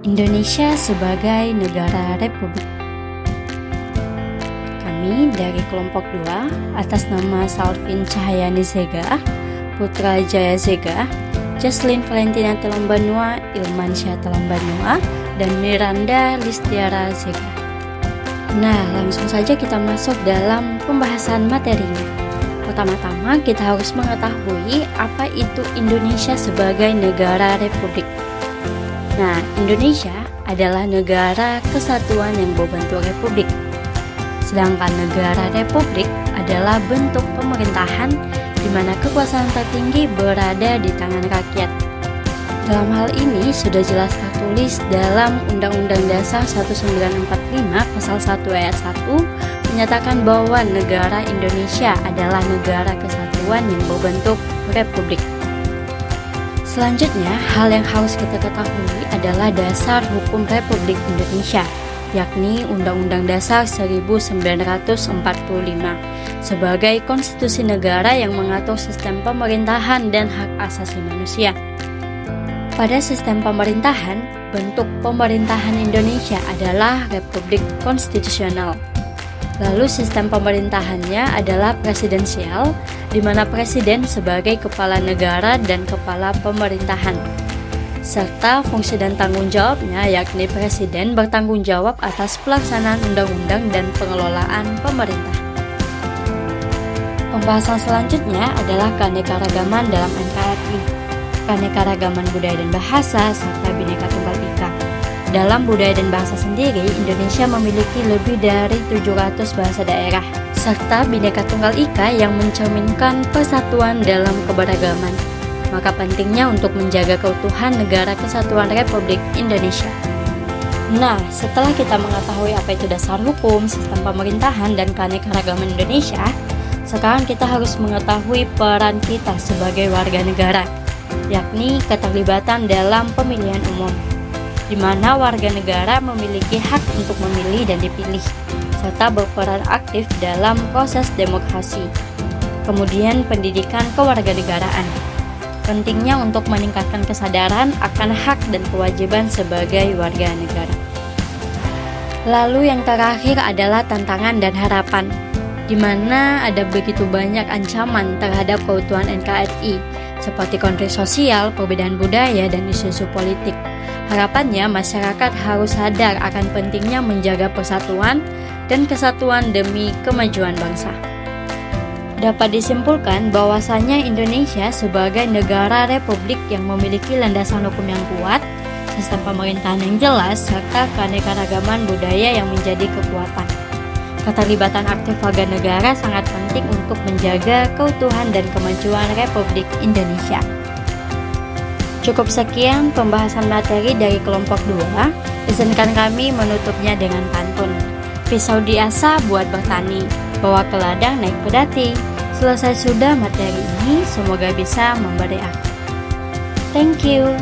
Indonesia sebagai negara republik. Kami dari kelompok 2 atas nama Salvin Cahyani Zega, Putra Jaya Zega, Jaslyn Valentina Telambanua, Ilmansyah Telambanua, dan Miranda Listiara Zega. Nah, langsung saja kita masuk dalam pembahasan materinya. Pertama-tama kita harus mengetahui apa itu Indonesia sebagai negara republik. Nah, Indonesia adalah negara kesatuan yang berbentuk republik. Sedangkan negara republik adalah bentuk pemerintahan di mana kekuasaan tertinggi berada di tangan rakyat. Dalam hal ini sudah jelas tertulis dalam Undang-Undang Dasar 1945 Pasal 1 Ayat 1 menyatakan bahwa negara Indonesia adalah negara kesatuan yang berbentuk republik. Selanjutnya, hal yang harus kita ketahui adalah dasar hukum Republik Indonesia, yakni Undang-Undang Dasar 1945, sebagai konstitusi negara yang mengatur sistem pemerintahan dan hak asasi manusia. Pada sistem pemerintahan, bentuk pemerintahan Indonesia adalah Republik Konstitusional. Lalu sistem pemerintahannya adalah presidensial, di mana presiden sebagai kepala negara dan kepala pemerintahan. Serta fungsi dan tanggung jawabnya yakni presiden bertanggung jawab atas pelaksanaan undang-undang dan pengelolaan pemerintah. Pembahasan selanjutnya adalah keanekaragaman dalam NKRI, keanekaragaman budaya dan bahasa, serta Bhinneka Tunggal Ika. Dalam budaya dan bahasa sendiri, Indonesia memiliki lebih dari 700 bahasa daerah, serta Bhinneka Tunggal Ika yang mencerminkan persatuan dalam keberagaman. Maka pentingnya untuk menjaga keutuhan negara kesatuan Republik Indonesia. Nah, setelah kita mengetahui apa itu dasar hukum, sistem pemerintahan, dan keanekaragaman Indonesia, sekarang kita harus mengetahui peran kita sebagai warga negara, yakni keterlibatan dalam pemilihan umum, di mana warga negara memiliki hak untuk memilih dan dipilih, serta berperan aktif dalam proses demokrasi. Kemudian pendidikan kewarganegaraan. Pentingnya untuk meningkatkan kesadaran akan hak dan kewajiban sebagai warga negara. Lalu yang terakhir adalah tantangan dan harapan, di mana ada begitu banyak ancaman terhadap keutuhan NKRI, seperti konflik sosial, perbedaan budaya, dan isu-isu politik. Harapannya masyarakat harus sadar akan pentingnya menjaga persatuan dan kesatuan demi kemajuan bangsa. Dapat disimpulkan bahwasanya Indonesia sebagai negara republik yang memiliki landasan hukum yang kuat, sistem pemerintahan yang jelas, serta keanekaragaman budaya yang menjadi kekuatan. Keterlibatan aktif warga negara sangat penting untuk menjaga keutuhan dan kemajuan Republik Indonesia. Cukup sekian pembahasan materi dari kelompok 2. Izinkan kami menutupnya dengan pantun. Pisau diasah buat bertani, bawa ke ladang naik pedati. Selesai sudah materi ini, semoga bisa memberi arti. Thank you.